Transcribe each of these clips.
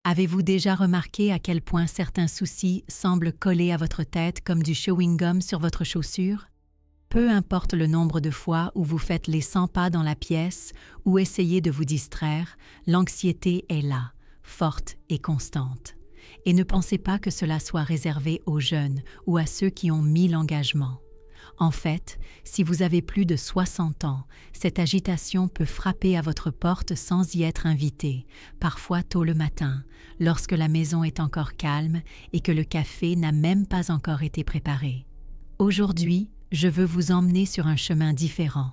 Avez-vous déjà remarqué à quel point certains soucis semblent coller à votre tête comme du chewing-gum sur votre chaussure? Peu importe le nombre de fois où vous faites les 100 pas dans la pièce ou essayez de vous distraire, l'anxiété est là, forte et constante. Et ne pensez pas que cela soit réservé aux jeunes ou à ceux qui ont mis l'engagement. En fait, si vous avez plus de 60 ans, cette agitation peut frapper à votre porte sans y être invité, parfois tôt le matin, lorsque la maison est encore calme et que le café n'a même pas encore été préparé. Aujourd'hui, je veux vous emmener sur un chemin différent.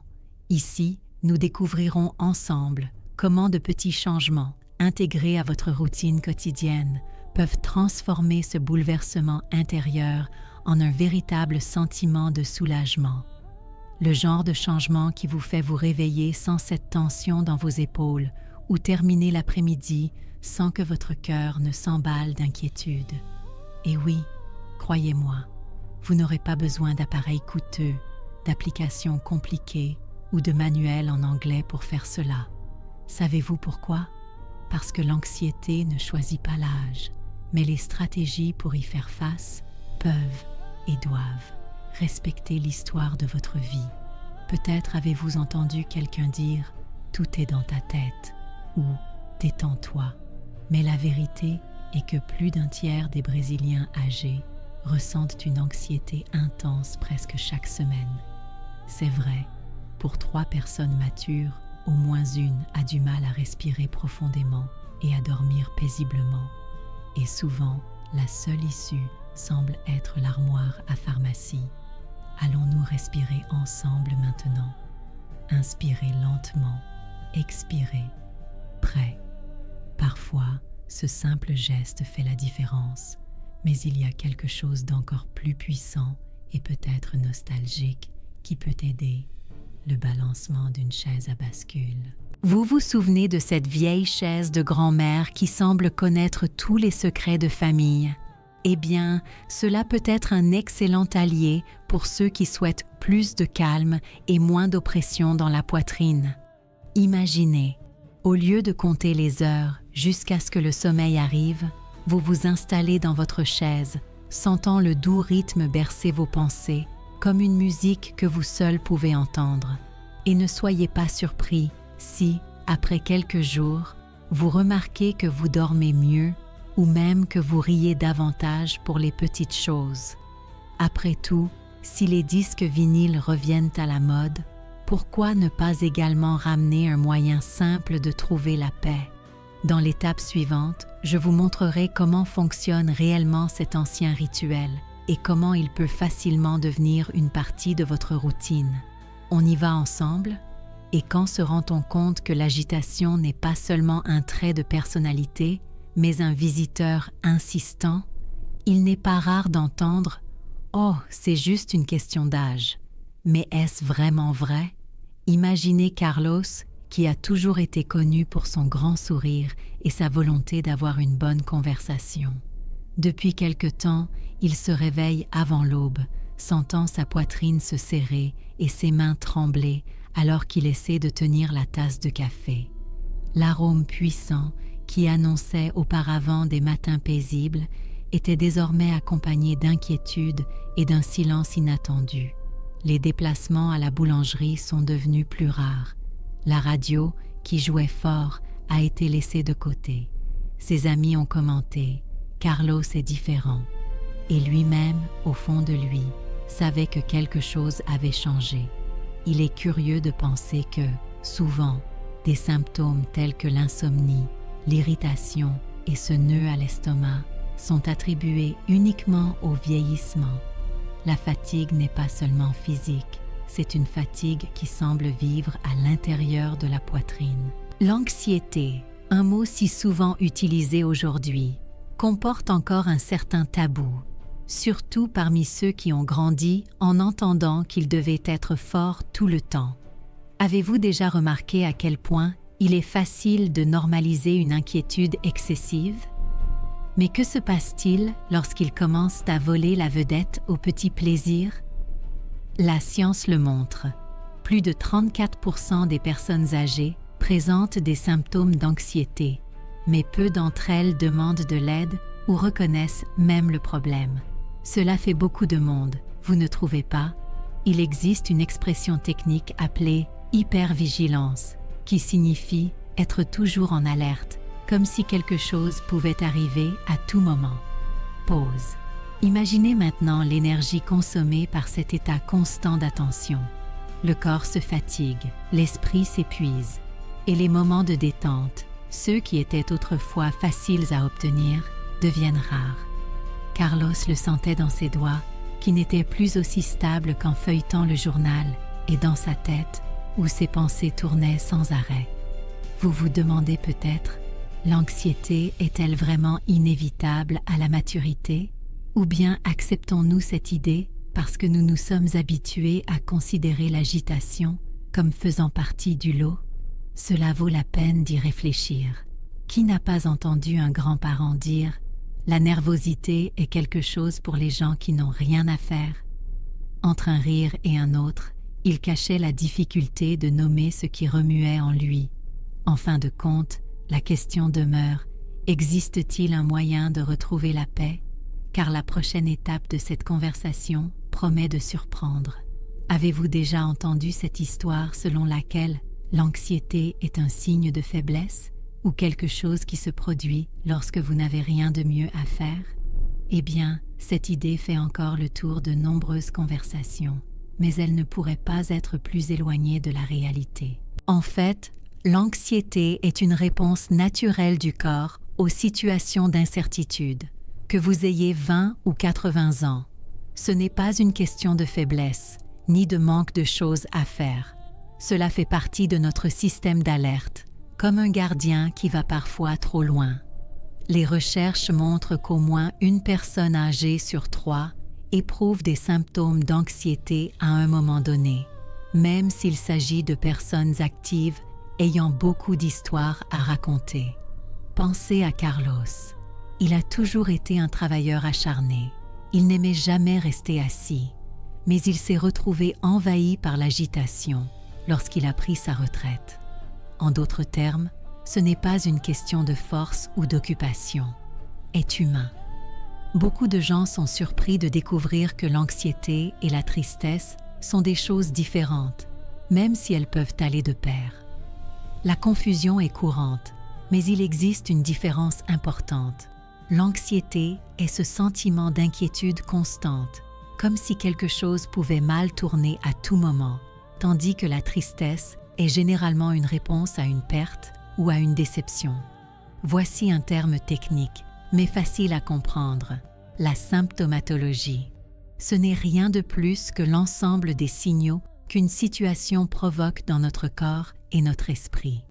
Ici, nous découvrirons ensemble comment de petits changements, intégrés à votre routine quotidienne, peuvent transformer ce bouleversement intérieur en un véritable sentiment de soulagement. Le genre de changement qui vous fait vous réveiller sans cette tension dans vos épaules ou terminer l'après-midi sans que votre cœur ne s'emballe d'inquiétude. Et oui, croyez-moi, vous n'aurez pas besoin d'appareils coûteux, d'applications compliquées ou de manuels en anglais pour faire cela. Savez-vous pourquoi? Parce que l'anxiété ne choisit pas l'âge, mais les stratégies pour y faire face peuvent et doivent respecter l'histoire de votre vie. Peut-être avez-vous entendu quelqu'un dire « tout est dans ta tête » ou « détends-toi ». Mais la vérité est que plus d'un tiers des Brésiliens âgés ressentent une anxiété intense presque chaque semaine. C'est vrai, pour 3 personnes matures, au moins une a du mal à respirer profondément et à dormir paisiblement. Et souvent, la seule issue semble être l'armoire à pharmacie. Allons-nous respirer ensemble maintenant? Inspirez lentement, expirez, prêt. Parfois, ce simple geste fait la différence, mais il y a quelque chose d'encore plus puissant et peut-être nostalgique qui peut aider, le balancement d'une chaise à bascule. Vous vous souvenez de cette vieille chaise de grand-mère qui semble connaître tous les secrets de famille? Eh bien, cela peut être un excellent allié pour ceux qui souhaitent plus de calme et moins d'oppression dans la poitrine. Imaginez, au lieu de compter les heures jusqu'à ce que le sommeil arrive, vous vous installez dans votre chaise, sentant le doux rythme bercer vos pensées, comme une musique que vous seul pouvez entendre. Et ne soyez pas surpris si, après quelques jours, vous remarquez que vous dormez mieux ou même que vous riez davantage pour les petites choses. Après tout, si les disques vinyles reviennent à la mode, pourquoi ne pas également ramener un moyen simple de trouver la paix? Dans l'étape suivante, je vous montrerai comment fonctionne réellement cet ancien rituel et comment il peut facilement devenir une partie de votre routine. On y va ensemble? Et quand se rend-on compte que l'agitation n'est pas seulement un trait de personnalité, mais un visiteur insistant? Il n'est pas rare d'entendre « Oh, c'est juste une question d'âge ». Mais est-ce vraiment vrai? Imaginez Carlos, qui a toujours été connu pour son grand sourire et sa volonté d'avoir une bonne conversation. Depuis quelque temps, il se réveille avant l'aube, sentant sa poitrine se serrer et ses mains trembler alors qu'il essaie de tenir la tasse de café. L'arôme puissant, qui annonçait auparavant des matins paisibles, était désormais accompagné d'inquiétude et d'un silence inattendu. Les déplacements à la boulangerie sont devenus plus rares. La radio, qui jouait fort, a été laissée de côté. Ses amis ont commenté « Carlos est différent ». Et lui-même, au fond de lui, savait que quelque chose avait changé. Il est curieux de penser que, souvent, des symptômes tels que l'insomnie, l'irritation et ce nœud à l'estomac sont attribués uniquement au vieillissement. La fatigue n'est pas seulement physique, c'est une fatigue qui semble vivre à l'intérieur de la poitrine. L'anxiété, un mot si souvent utilisé aujourd'hui, comporte encore un certain tabou, surtout parmi ceux qui ont grandi en entendant qu'ils devaient être forts tout le temps. Avez-vous déjà remarqué à quel point il est facile de normaliser une inquiétude excessive? Mais que se passe-t-il lorsqu'ils commencent à voler la vedette aux petits plaisirs? La science le montre. Plus de 34% des personnes âgées présentent des symptômes d'anxiété. mais peu d'entre elles demandent de l'aide ou reconnaissent même le problème. Cela fait beaucoup de monde, vous ne trouvez pas? Il existe une expression technique appelée hypervigilance, qui signifie être toujours en alerte, comme si quelque chose pouvait arriver à tout moment. Pause. Imaginez maintenant l'énergie consommée par cet état constant d'attention. Le corps se fatigue, l'esprit s'épuise, et les moments de détente, ceux qui étaient autrefois faciles à obtenir, deviennent rares. Carlos le sentait dans ses doigts, qui n'étaient plus aussi stables qu'en feuilletant le journal, et dans sa tête, où ses pensées tournaient sans arrêt. Vous vous demandez peut-être, l'anxiété est-elle vraiment inévitable à la maturité? Ou bien acceptons-nous cette idée parce que nous nous sommes habitués à considérer l'agitation comme faisant partie du lot? Cela vaut la peine d'y réfléchir. Qui n'a pas entendu un grand-parent dire « La nervosité est quelque chose pour les gens qui n'ont rien à faire ». Entre un rire et un autre, il cachait la difficulté de nommer ce qui remuait en lui. En fin de compte, la question demeure, existe-t-il un moyen de retrouver la paix? Car la prochaine étape de cette conversation promet de surprendre. Avez-vous déjà entendu cette histoire selon laquelle l'anxiété est un signe de faiblesse ou quelque chose qui se produit lorsque vous n'avez rien de mieux à faire? Eh bien, cette idée fait encore le tour de nombreuses conversations, mais elle ne pourrait pas être plus éloignée de la réalité. En fait, l'anxiété est une réponse naturelle du corps aux situations d'incertitude. Que vous ayez 20 ou 80 ans, ce n'est pas une question de faiblesse, ni de manque de choses à faire. Cela fait partie de notre système d'alerte, comme un gardien qui va parfois trop loin. Les recherches montrent qu'au moins une personne âgée sur 3 éprouve des symptômes d'anxiété à un moment donné, même s'il s'agit de personnes actives ayant beaucoup d'histoires à raconter. Pensez à Carlos. Il a toujours été un travailleur acharné. Il n'aimait jamais rester assis, mais il s'est retrouvé envahi par l'agitation lorsqu'il a pris sa retraite. En d'autres termes, ce n'est pas une question de force ou d'occupation, est humain. Beaucoup de gens sont surpris de découvrir que l'anxiété et la tristesse sont des choses différentes, même si elles peuvent aller de pair. La confusion est courante, mais il existe une différence importante. L'anxiété est ce sentiment d'inquiétude constante, comme si quelque chose pouvait mal tourner à tout moment, tandis que la tristesse est généralement une réponse à une perte ou à une déception. Voici un terme technique, mais facile à comprendre, la symptomatologie. Ce n'est rien de plus que l'ensemble des signaux qu'une situation provoque dans notre corps et notre esprit.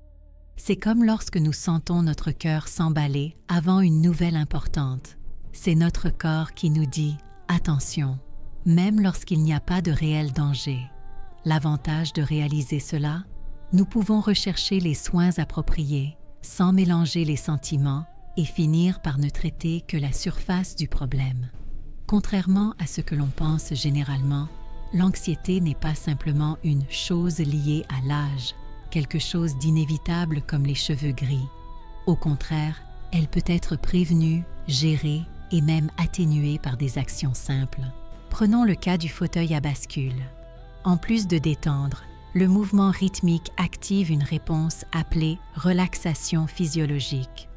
C'est comme lorsque nous sentons notre cœur s'emballer avant une nouvelle importante. C'est notre corps qui nous dit « Attention », même lorsqu'il n'y a pas de réel danger. L'avantage de réaliser cela, nous pouvons rechercher les soins appropriés, sans mélanger les sentiments et finir par ne traiter que la surface du problème. Contrairement à ce que l'on pense généralement, l'anxiété n'est pas simplement une chose liée à l'âge, quelque chose d'inévitable comme les cheveux gris. Au contraire, elle peut être prévenue, gérée et même atténuée par des actions simples. Prenons le cas du fauteuil à bascule. En plus de détendre, le mouvement rythmique active une réponse appelée relaxation physiologique.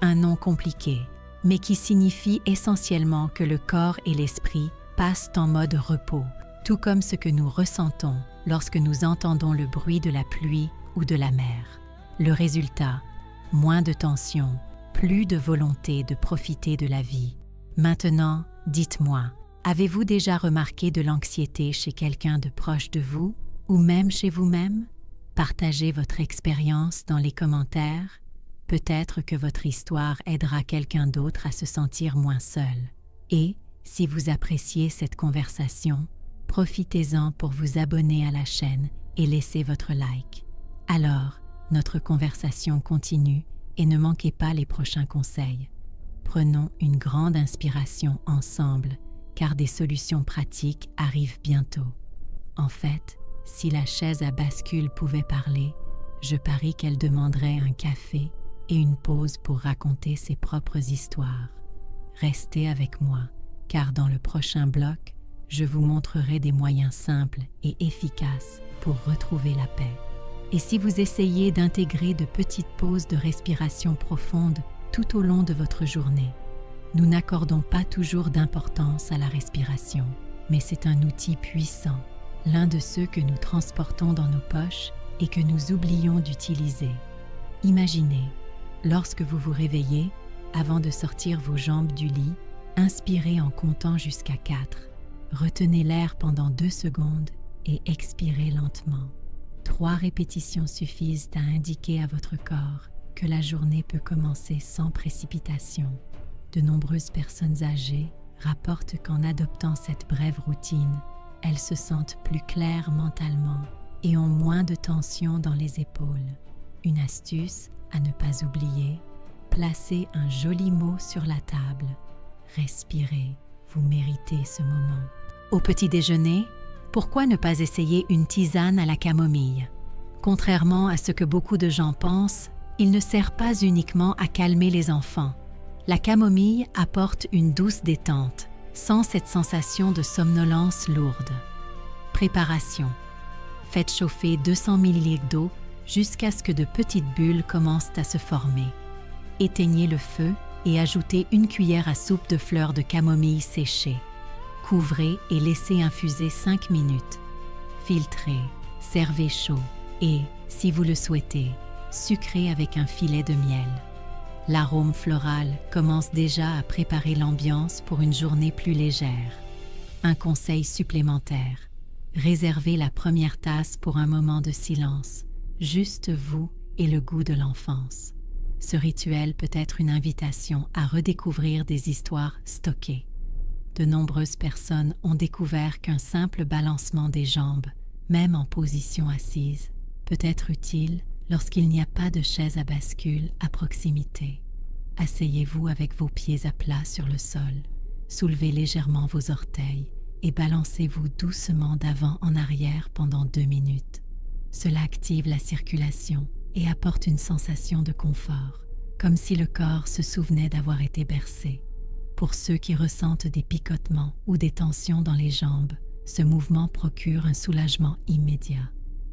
Un nom compliqué, mais qui signifie essentiellement que le corps et l'esprit passent en mode repos, tout comme ce que nous ressentons lorsque nous entendons le bruit de la pluie ou de la mer. Le résultat, moins de tension, plus de volonté de profiter de la vie. Maintenant, dites-moi, avez-vous déjà remarqué de l'anxiété chez quelqu'un de proche de vous ou même chez vous-même? Partagez votre expérience dans les commentaires. Peut-être que votre histoire aidera quelqu'un d'autre à se sentir moins seul. Et, si vous appréciez cette conversation, profitez-en pour vous abonner à la chaîne et laisser votre like. Alors, notre conversation continue et ne manquez pas les prochains conseils. Prenons une grande inspiration ensemble, car des solutions pratiques arrivent bientôt. En fait, si la chaise à bascule pouvait parler, je parie qu'elle demanderait un café et une pause pour raconter ses propres histoires. Restez avec moi, car dans le prochain bloc, je vous montrerai des moyens simples et efficaces pour retrouver la paix. Et si vous essayez d'intégrer de petites pauses de respiration profonde tout au long de votre journée, nous n'accordons pas toujours d'importance à la respiration, mais c'est un outil puissant, l'un de ceux que nous transportons dans nos poches et que nous oublions d'utiliser. Imaginez, lorsque vous vous réveillez, avant de sortir vos jambes du lit, inspirez en comptant jusqu'à 4. Retenez l'air pendant 2 secondes et expirez lentement. 3 répétitions suffisent à indiquer à votre corps que la journée peut commencer sans précipitation. De nombreuses personnes âgées rapportent qu'en adoptant cette brève routine, elles se sentent plus claires mentalement et ont moins de tension dans les épaules. Une astuce à ne pas oublier, placez un joli mot sur la table. Respirez, vous méritez ce moment. Au petit déjeuner, pourquoi ne pas essayer une tisane à la camomille? Contrairement à ce que beaucoup de gens pensent, il ne sert pas uniquement à calmer les enfants. La camomille apporte une douce détente, sans cette sensation de somnolence lourde. Préparation. Faites chauffer 200 ml d'eau jusqu'à ce que de petites bulles commencent à se former. Éteignez le feu et ajoutez 1 cuillère à soupe de fleurs de camomille séchées. Couvrez et laissez infuser 5 minutes. Filtrez, servez chaud et, si vous le souhaitez, sucrez avec un filet de miel. L'arôme floral commence déjà à préparer l'ambiance pour une journée plus légère. Un conseil supplémentaire. Réservez la première tasse pour un moment de silence, juste vous et le goût de l'enfance. Ce rituel peut être une invitation à redécouvrir des histoires stockées. De nombreuses personnes ont découvert qu'un simple balancement des jambes, même en position assise, peut être utile lorsqu'il n'y a pas de chaise à bascule à proximité. Asseyez-vous avec vos pieds à plat sur le sol, soulevez légèrement vos orteils et balancez-vous doucement d'avant en arrière pendant 2 minutes. Cela active la circulation et apporte une sensation de confort, comme si le corps se souvenait d'avoir été bercé. Pour ceux qui ressentent des picotements ou des tensions dans les jambes, ce mouvement procure un soulagement immédiat.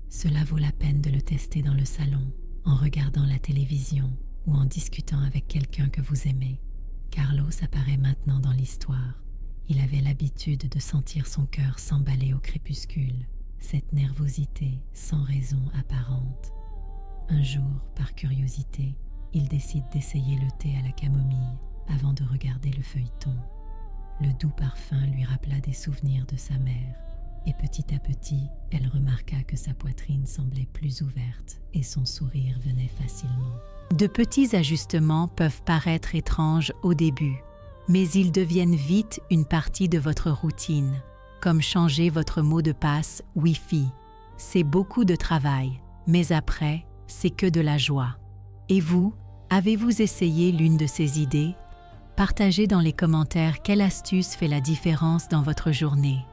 Cela vaut la peine de le tester dans le salon, en regardant la télévision ou en discutant avec quelqu'un que vous aimez. Carlos apparaît maintenant dans l'histoire. Il avait l'habitude de sentir son cœur s'emballer au crépuscule, cette nervosité sans raison apparente. Un jour, par curiosité, il décide d'essayer le thé à la camomille avant de regarder le feuilleton. Le doux parfum lui rappela des souvenirs de sa mère, et petit à petit, elle remarqua que sa poitrine semblait plus ouverte et son sourire venait facilement. De petits ajustements peuvent paraître étranges au début, mais ils deviennent vite une partie de votre routine, comme changer votre mot de passe Wi-Fi. C'est beaucoup de travail, mais après, c'est que de la joie. Et vous, avez-vous essayé l'une de ces idées? Partagez dans les commentaires quelle astuce fait la différence dans votre journée.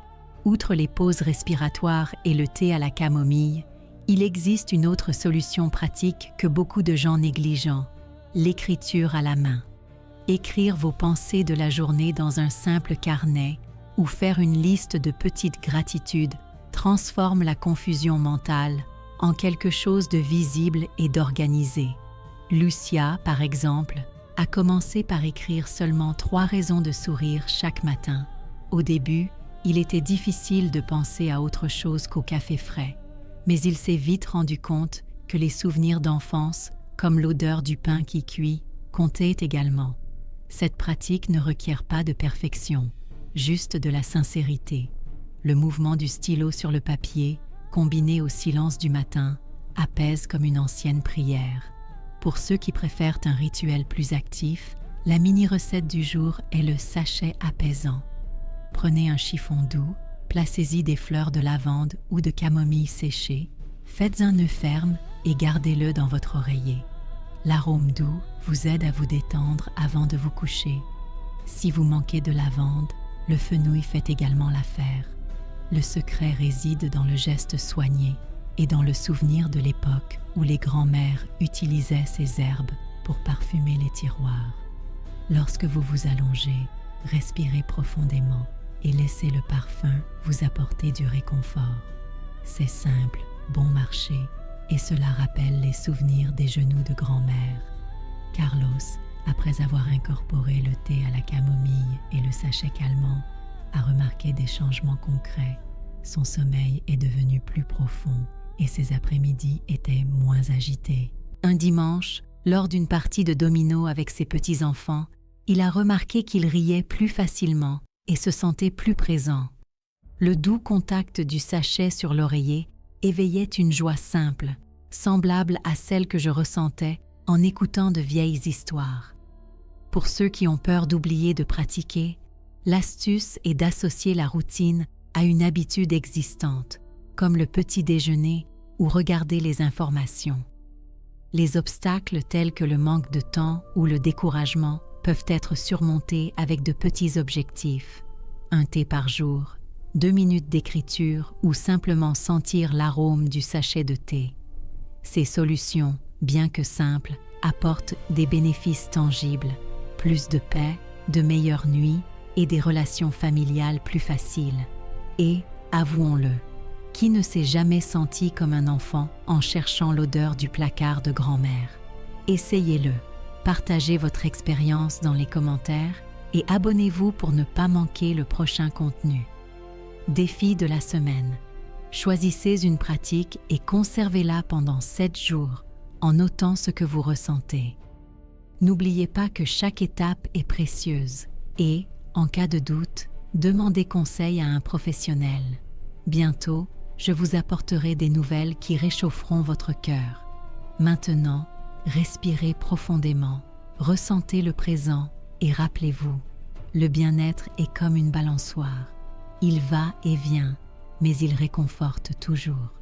Outre les pauses respiratoires et le thé à la camomille, il existe une autre solution pratique que beaucoup de gens négligent, l'écriture à la main. Écrire vos pensées de la journée dans un simple carnet ou faire une liste de petites gratitudes transforme la confusion mentale en quelque chose de visible et d'organisé. Lucia, par exemple, a commencé par écrire seulement 3 raisons de sourire chaque matin. Au début, il était difficile de penser à autre chose qu'au café frais, mais il s'est vite rendu compte que les souvenirs d'enfance, comme l'odeur du pain qui cuit, comptaient également. Cette pratique ne requiert pas de perfection, juste de la sincérité. Le mouvement du stylo sur le papier, combiné au silence du matin, apaise comme une ancienne prière. Pour ceux qui préfèrent un rituel plus actif, la mini-recette du jour est le sachet apaisant. Prenez un chiffon doux, placez-y des fleurs de lavande ou de camomille séchées, faites un nœud ferme et gardez-le dans votre oreiller. L'arôme doux vous aide à vous détendre avant de vous coucher. Si vous manquez de lavande, le fenouil fait également l'affaire. Le secret réside dans le geste soigné et dans le souvenir de l'époque où les grands-mères utilisaient ces herbes pour parfumer les tiroirs. Lorsque vous vous allongez, respirez profondément et laissez le parfum vous apporter du réconfort. C'est simple, bon marché, et cela rappelle les souvenirs des genoux de grand-mère. Carlos, après avoir incorporé le thé à la camomille et le sachet calmant, a remarqué des changements concrets. Son sommeil est devenu plus profond et ses après-midi étaient moins agités. Un dimanche, lors d'une partie de domino avec ses petits-enfants, il a remarqué qu'il riait plus facilement et se sentait plus présent. Le doux contact du sachet sur l'oreiller éveillait une joie simple, semblable à celle que je ressentais en écoutant de vieilles histoires. Pour ceux qui ont peur d'oublier de pratiquer, l'astuce est d'associer la routine à une habitude existante, comme le petit déjeuner ou regarder les informations. Les obstacles tels que le manque de temps ou le découragement peuvent être surmontés avec de petits objectifs. Un thé par jour, 2 minutes d'écriture ou simplement sentir l'arôme du sachet de thé. Ces solutions, bien que simples, apportent des bénéfices tangibles, plus de paix, de meilleures nuits et des relations familiales plus faciles. Et, avouons-le, qui ne s'est jamais senti comme un enfant en cherchant l'odeur du placard de grand-mère? Essayez-le, partagez votre expérience dans les commentaires et abonnez-vous pour ne pas manquer le prochain contenu. Défi de la semaine. Choisissez une pratique et conservez-la pendant 7 jours en notant ce que vous ressentez. N'oubliez pas que chaque étape est précieuse et, en cas de doute, demandez conseil à un professionnel. Bientôt, je vous apporterai des nouvelles qui réchaufferont votre cœur. Maintenant, respirez profondément, ressentez le présent et rappelez-vous, le bien-être est comme une balançoire. Il va et vient, mais il réconforte toujours.